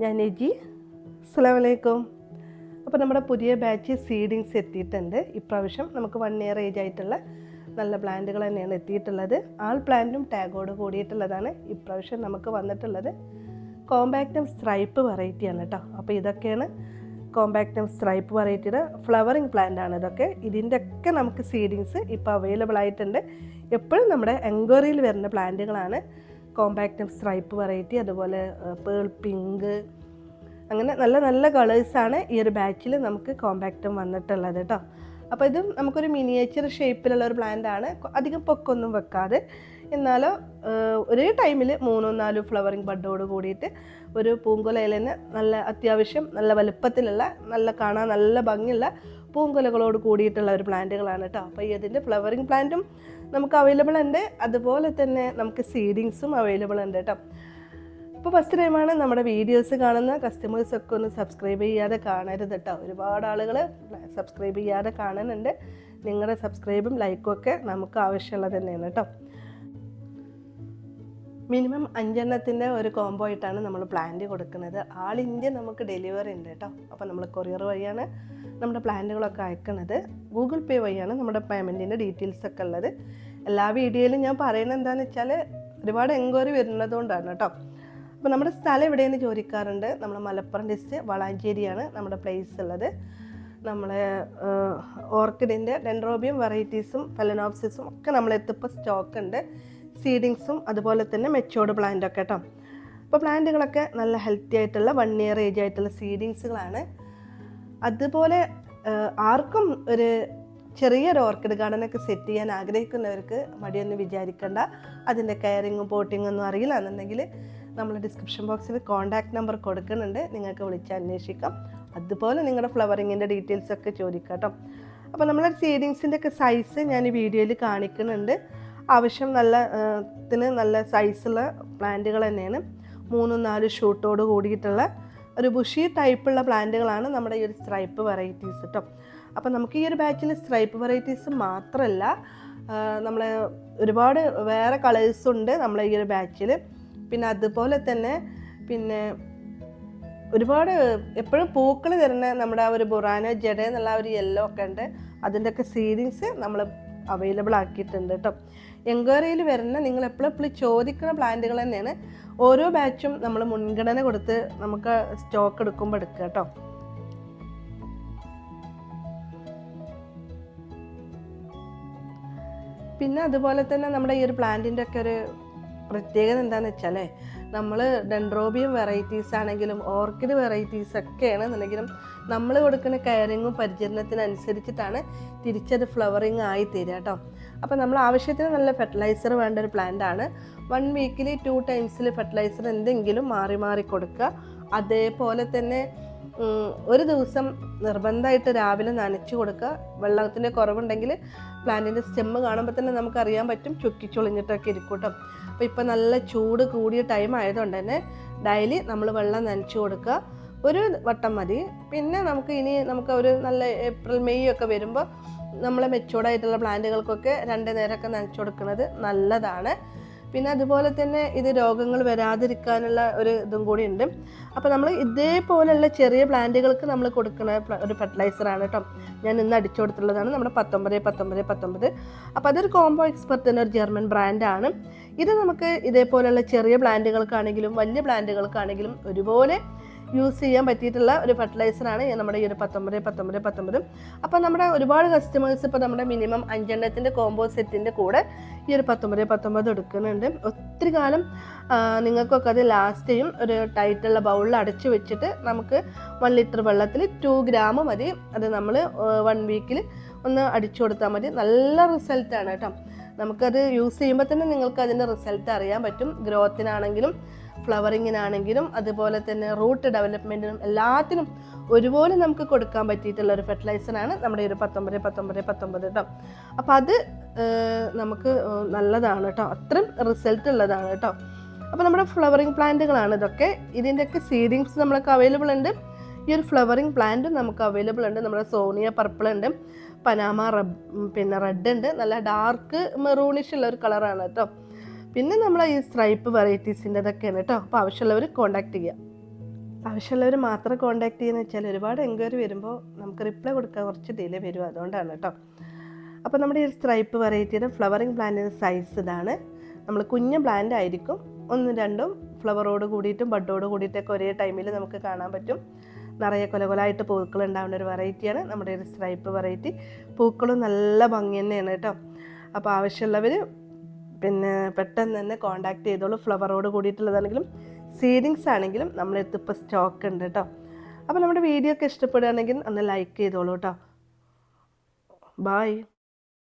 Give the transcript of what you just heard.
ഞാൻ നെജി. അസ്സലാമു അലൈക്കും. അപ്പോൾ നമ്മുടെ പുതിയ ബാച്ച് സീഡിങ്സ് എത്തിയിട്ടുണ്ട്. ഇപ്രാവശ്യം നമുക്ക് 1 ഇയർ ഏജ് ആയിട്ടുള്ള നല്ല പ്ലാന്റുകൾ തന്നെയാണ് എത്തിയിട്ടുള്ളത്. ആൾ പ്ലാന്റും ടാഗോട് കൂടിയിട്ടുള്ളതാണ് ഇപ്രാവശ്യം നമുക്ക് വന്നിട്ടുള്ളത്. കോമ്പാക്റ്റം സ്ട്രൈപ്പ് വെറൈറ്റിയാണ് കേട്ടോ. അപ്പോൾ ഇതൊക്കെയാണ് കോമ്പാക്റ്റം സ്ട്രൈപ്പ് വെറൈറ്റിയുടെ ഫ്ലവറിങ് പ്ലാന്റ് ആണ് ഇതൊക്കെ. ഇതിൻ്റെയൊക്കെ നമുക്ക് സീഡിങ്സ് ഇപ്പോൾ അവൈലബിൾ ആയിട്ടുണ്ട്. എപ്പോഴും നമ്മുടെ എൻക്വയറിയിൽ വരുന്ന പ്ലാന്റുകളാണ് കോമ്പാക്റ്റം സ്ട്രൈപ്പ് വെറൈറ്റി, അതുപോലെ പേൾ പിങ്ക്, അങ്ങനെ നല്ല നല്ല കളേഴ്സാണ് ഈ ഒരു ബാച്ചിൽ നമുക്ക് കോമ്പാക്റ്റം വന്നിട്ടുള്ളത് കേട്ടോ. അപ്പോൾ ഇതും നമുക്കൊരു മിനിയേച്ചർ ഷേപ്പിലുള്ള ഒരു പ്ലാന്റ് ആണ്. അധികം പൊക്കൊന്നും വെക്കാതെ, എന്നാലോ ഒരേ ടൈമിൽ 3-4 ഫ്ലവറിങ് ബഡോട് കൂടിയിട്ട് ഒരു പൂങ്കുലയിൽ തന്നെ നല്ല അത്യാവശ്യം നല്ല വലുപ്പത്തിലുള്ള നല്ല കാണാൻ നല്ല ഭംഗിയുള്ള പൂങ്കുലകളോട് കൂടിയിട്ടുള്ള ഒരു പ്ലാന്റുകളാണ് കേട്ടോ. അപ്പോൾ ഇതിൻ്റെ ഫ്ലവറിങ് പ്ലാന്റും നമുക്ക് അവൈലബിൾ ഉണ്ട്, അതുപോലെ തന്നെ നമുക്ക് സീഡിങ്സും അവൈലബിൾ ഉണ്ട് കേട്ടോ. ഇപ്പോൾ ഫസ്റ്റ് ടൈമാണ് നമ്മുടെ വീഡിയോസ് കാണുന്ന കസ്റ്റമേഴ്സൊക്കെ ഒന്ന് സബ്സ്ക്രൈബ് ചെയ്യാതെ കാണരുത് കേട്ടോ. ഒരുപാട് ആളുകൾ സബ്സ്ക്രൈബ് ചെയ്യാതെ കാണുന്നുണ്ട്. നിങ്ങളുടെ സബ്സ്ക്രൈബും ലൈക്കും ഒക്കെ നമുക്ക് ആവശ്യമുള്ളത് തന്നെയാണ് കേട്ടോ. മിനിമം 5 എണ്ണത്തിൻ്റെ ഒരു കോംബോ ആയിട്ടാണ് നമ്മൾ പ്ലാന്റ് കൊടുക്കുന്നത്. ആൾ ഇന്ത്യ നമുക്ക് ഡെലിവറി ഉണ്ട് കേട്ടോ. അപ്പോൾ നമ്മൾ കൊറിയർ വഴിയാണ് നമ്മുടെ പ്ലാന്റുകളൊക്കെ അയക്കുന്നത്. ഗൂഗിൾ പേ വഴിയാണ് നമ്മുടെ പേയ്മെൻറ്റിൻ്റെ ഡീറ്റെയിൽസൊക്കെ ഉള്ളത്. എല്ലാ വീഡിയോയിലും ഞാൻ പറയുന്നത് എന്താണെന്ന് വെച്ചാൽ ഒരുപാട് എൻക്വയറി വരുന്നതുകൊണ്ടാണ് കേട്ടോ. അപ്പോൾ നമ്മുടെ സ്ഥലം എവിടെയെന്ന് ചോദിക്കാറുണ്ട്. നമ്മൾ മലപ്പുറം ഡിസ്ട്രിക്റ്റ് വളാഞ്ചേരിയാണ് നമ്മുടെ പ്ലേസ് ഉള്ളത്. നമ്മളെ ഓർക്കിഡിൻ്റെ ഡെൻഡ്രോബിയം വെറൈറ്റീസും ഫെലനോപ്സിസും ഒക്കെ നമ്മളെത്തിപ്പോൾ സ്റ്റോക്ക് ഉണ്ട്. സീഡിങ്സും അതുപോലെ തന്നെ മെച്ചോർഡ് പ്ലാന്റൊക്കെ കേട്ടോ. അപ്പോൾ പ്ലാന്റുകളൊക്കെ നല്ല ഹെൽത്തി ആയിട്ടുള്ള 1 ഇയർ ഏജ് ആയിട്ടുള്ള സീഡിങ്സുകളാണ്. അതുപോലെ ആർക്കും ഒരു ചെറിയൊരു ഓർക്കിഡ് ഗാർഡനൊക്കെ സെറ്റ് ചെയ്യാൻ ആഗ്രഹിക്കുന്നവർക്ക് മടിയൊന്നും വിചാരിക്കേണ്ട. അതിൻ്റെ കെയറിങ്ങും പോട്ടിങ്ങും ഒന്നും അറിയില്ല എന്നുണ്ടെങ്കിൽ നമ്മൾ ഡിസ്ക്രിപ്ഷൻ ബോക്സിൽ കോൺടാക്റ്റ് നമ്പർ കൊടുക്കുന്നുണ്ട്, നിങ്ങൾക്ക് വിളിച്ച് അന്വേഷിക്കാം. അതുപോലെ നിങ്ങളുടെ ഫ്ലവറിങ്ങിൻ്റെ ഡീറ്റെയിൽസൊക്കെ ചോദിക്കാം കേട്ടോ. അപ്പോൾ നമ്മളെ സീഡിങ്സിൻ്റെ ഒക്കെ സൈസ് ഞാൻ ഈ വീഡിയോയിൽ കാണിക്കുന്നുണ്ട്. ആവശ്യം നല്ല സൈസുള്ള പ്ലാന്റുകൾ തന്നെയാണ്. 3-4 ഷൂട്ടോട് കൂടിയിട്ടുള്ള ഒരു ബുഷി ടൈപ്പുള്ള പ്ലാന്റുകളാണ് നമ്മുടെ ഈ ഒരു സ്ട്രൈപ്പ് വെറൈറ്റീസ് കേട്ടോ. അപ്പോൾ നമുക്ക് ഈ ഒരു ബാച്ചിൽ സ്ട്രൈപ്പ് വെറൈറ്റീസ് മാത്രമല്ല, നമ്മൾ ഒരുപാട് വേറെ കളേഴ്സുണ്ട് നമ്മളെ ഈ ഒരു ബാച്ചിൽ. പിന്നെ അതുപോലെ തന്നെ ഒരുപാട് എപ്പോഴും പൂക്കൾ തരുന്ന നമ്മുടെ ആ ഒരു ബുറാനോ ജഡ എന്നുള്ള ഒരു യെല്ലോ ഒക്കെ ഉണ്ട്. അതിൻ്റെയൊക്കെ സീഡിങ്സ് നമ്മൾ അവൈലബിൾ ആക്കിയിട്ടുണ്ട് കേട്ടോ. എൻക്വയറിയിൽ വരുന്ന നിങ്ങൾ എപ്പോഴും ചോദിക്കുന്ന പ്ലാന്റുകൾ തന്നെയാണ്. ഓരോ ബാച്ചും നമ്മൾ മുൻഗണന കൊടുത്ത് നമുക്ക് സ്റ്റോക്ക് എടുക്കുമ്പോൾ എടുക്കുക കേട്ടോ. പിന്നെ അതുപോലെ തന്നെ നമ്മുടെ ഈ ഒരു പ്ലാന്റിൻ്റെ ഒക്കെ ഒരു പ്രത്യേകത എന്താണെന്ന് വെച്ചാൽ, നമ്മൾ ഡെൻഡ്രോബിയം വെറൈറ്റീസ് ആണെങ്കിലും ഓർക്കിഡ് വെറൈറ്റീസ് ഒക്കെയാണ് എന്നുണ്ടെങ്കിലും നമ്മൾ കൊടുക്കുന്ന കെയറിങ്ങും പരിചരണത്തിനനുസരിച്ചിട്ടാണ് തിരിച്ചത് ഫ്ലവറിങ് ആയി തരിക കേട്ടോ. അപ്പോൾ നമ്മൾ ആവശ്യത്തിന് നല്ല ഫെർട്ടിലൈസർ വേണ്ട ഒരു പ്ലാന്റ് ആണ്. 1 വീക്കിൽ 2 ടൈംസിൽ ഫെർട്ടിലൈസർ എന്തെങ്കിലും മാറി മാറി കൊടുക്കുക. അതേപോലെ തന്നെ ഒരു ദിവസം നിർബന്ധമായിട്ട് രാവിലെ നനച്ചു കൊടുക്കുക. വെള്ളത്തിൻ്റെ കുറവുണ്ടെങ്കിൽ പ്ലാന്റിൻ്റെ സ്റ്റെമ്മ് കാണുമ്പോൾ തന്നെ നമുക്കറിയാൻ പറ്റും, ചുക്കിച്ചൊളിഞ്ഞിട്ടൊക്കെ ഇരിക്കും കേട്ടോ. അപ്പോൾ ഇപ്പോൾ നല്ല ചൂട് കൂടിയ ടൈം ആയതുകൊണ്ട് തന്നെ ഡെയിലി നമ്മൾ വെള്ളം നനച്ചു കൊടുക്കുക. ഒരു വട്ടം മതി. പിന്നെ നമുക്ക് ഒരു നല്ല ഏപ്രിൽ മെയ് ഒക്കെ വരുമ്പോൾ നമ്മൾ മെച്ചൂർഡായിട്ടുള്ള പ്ലാന്റുകൾക്കൊക്കെ 2 നേരമൊക്കെ നനച്ചു കൊടുക്കുന്നത് നല്ലതാണ്. പിന്നെ അതുപോലെ തന്നെ ഇത് രോഗങ്ങൾ വരാതിരിക്കാനുള്ള ഒരു ഇതും കൂടി ഉണ്ട്. അപ്പോൾ നമ്മൾ ഇതേപോലെയുള്ള ചെറിയ പ്ലാന്റുകൾക്ക് നമ്മൾ കൊടുക്കുന്ന ഒരു ഫെർട്ടിലൈസറാണ് കേട്ടോ. ഞാൻ ഇന്ന് അടിച്ചു കൊടുത്തുള്ളതാണ് നമ്മുടെ 19-19-19. അപ്പോൾ അതൊരു കോംബോ എക്സ്പെർട്ട് എന്ന ഒരു ജർമ്മൻ ബ്രാൻഡാണ്. ഇത് നമുക്ക് ഇതേപോലെയുള്ള ചെറിയ പ്ലാന്റുകൾക്കാണെങ്കിലും വലിയ പ്ലാന്റുകൾക്കാണെങ്കിലും ഒരുപോലെ യൂസ് ചെയ്യാൻ പറ്റിയിട്ടുള്ള ഒരു ഫെർട്ടിലൈസറാണ് നമ്മുടെ ഈ ഒരു 19-19-19. അപ്പോൾ നമ്മുടെ ഒരുപാട് കസ്റ്റമേഴ്സ് ഇപ്പോൾ നമ്മുടെ മിനിമം 5 എണ്ണത്തിൻ്റെ കോംബോ സെറ്റിൻ്റെ കൂടെ ഈ ഒരു 19-19 എടുക്കുന്നുണ്ട്. ഒത്തിരി കാലം നിങ്ങൾക്കൊക്കെ അത് ലാസ്റ്റ് ചെയ്യും. ഒരു ടൈറ്റുള്ള ബൗളിൽ അടച്ചു വെച്ചിട്ട് നമുക്ക് 1 ലിറ്റർ വെള്ളത്തിൽ 2 ഗ്രാം മതി. അത് നമ്മൾ 1 വീക്കിൽ ഒന്ന് അടിച്ചു കൊടുത്താൽ മതി. നല്ല റിസൾട്ടാണ് കേട്ടോ. നമുക്കത് യൂസ് ചെയ്യുമ്പോൾ തന്നെ നിങ്ങൾക്ക് അതിൻ്റെ റിസൾട്ട് അറിയാൻ പറ്റും. ഗ്രോത്തിനാണെങ്കിലും ഫ്ലവറിങ്ങിനാണെങ്കിലും അതുപോലെ തന്നെ റൂട്ട് ഡെവലപ്മെൻറ്റിനും എല്ലാത്തിനും ഒരുപോലെ നമുക്ക് കൊടുക്കാൻ പറ്റിയിട്ടുള്ള ഒരു ഫെർട്ടിലൈസറാണ് നമ്മുടെ ഒരു 19-19-19 കേട്ടോ. അപ്പോൾ അത് നമുക്ക് നല്ലതാണ് കേട്ടോ. അത്രയും റിസൾട്ട് ഉള്ളതാണ് കേട്ടോ. അപ്പോൾ നമ്മുടെ ഫ്ലവറിങ് പ്ലാന്റുകളാണ് ഇതൊക്കെ. ഇതിൻ്റെയൊക്കെ സീഡിങ്സ് നമ്മൾക്ക് അവൈലബിൾ ഉണ്ട്. ഈ ഒരു ഫ്ലവറിങ് പ്ലാന്റും നമുക്ക് അവൈലബിൾ ഉണ്ട്. നമ്മുടെ സോണിയ പർപ്പിൾ ഉണ്ട്, പനാമ റെഡ് ഉണ്ട്, നല്ല ഡാർക്ക് മെറൂണിഷ് ഉള്ള ഒരു കളറാണ് കേട്ടോ. പിന്നെ നമ്മൾ ഈ സ്ട്രൈപ്പ് വെറൈറ്റീസിൻ്റെ ഇതൊക്കെയാണ് കേട്ടോ. അപ്പോൾ ആവശ്യമുള്ളവർ കോൺടാക്ട് ചെയ്യുക. ആവശ്യമുള്ളവർ മാത്രം കോൺടാക്ട് ചെയ്യുന്ന വെച്ചാൽ ഒരുപാട് എൻക്വയറി വരുമ്പോൾ നമുക്ക് റിപ്ലൈ കൊടുക്കാൻ കുറച്ച് ഡിലേ വരും, അതുകൊണ്ടാണ് കേട്ടോ. അപ്പോൾ നമ്മുടെ ഈ സ്ട്രൈപ്പ് വെറൈറ്റിയുടെ ഫ്ലവറിങ് പ്ലാന്റിൻ്റെ സൈസ് ഇതാണ്. നമ്മൾ കുഞ്ഞ് പ്ലാന്റ് ആയിരിക്കും, 1-2 ഫ്ലവറോട് കൂടിയിട്ടും ബഡോട് കൂടിയിട്ടൊക്കെ ഒരേ ടൈമിൽ നമുക്ക് കാണാൻ പറ്റും. നിറയെ കൊലകൊലായിട്ട് പൂക്കൾ ഉണ്ടാവുന്ന ഒരു വെറൈറ്റിയാണ് നമ്മുടെ ഒരു സ്ട്രൈപ്പ് വെറൈറ്റി. പൂക്കളും നല്ല ഭംഗി തന്നെയാണ് കേട്ടോ. അപ്പോൾ ആവശ്യമുള്ളവർ പിന്നെ പെട്ടെന്ന് തന്നെ കോൺടാക്ട് ചെയ്തോളൂ. ഫ്ലവറോട് കൂടിയിട്ടുള്ളതാണെങ്കിലും സീഡിങ്സ് ആണെങ്കിലും നമ്മളെടുത്ത് ഇപ്പോൾ സ്റ്റോക്ക് ഉണ്ട് കേട്ടോ. അപ്പോൾ നമ്മുടെ വീഡിയോ ഒക്കെ ഇഷ്ടപ്പെടുകയാണെങ്കിൽ ഒന്ന് ലൈക്ക് ചെയ്തോളൂ കേട്ടോ. ബായ്.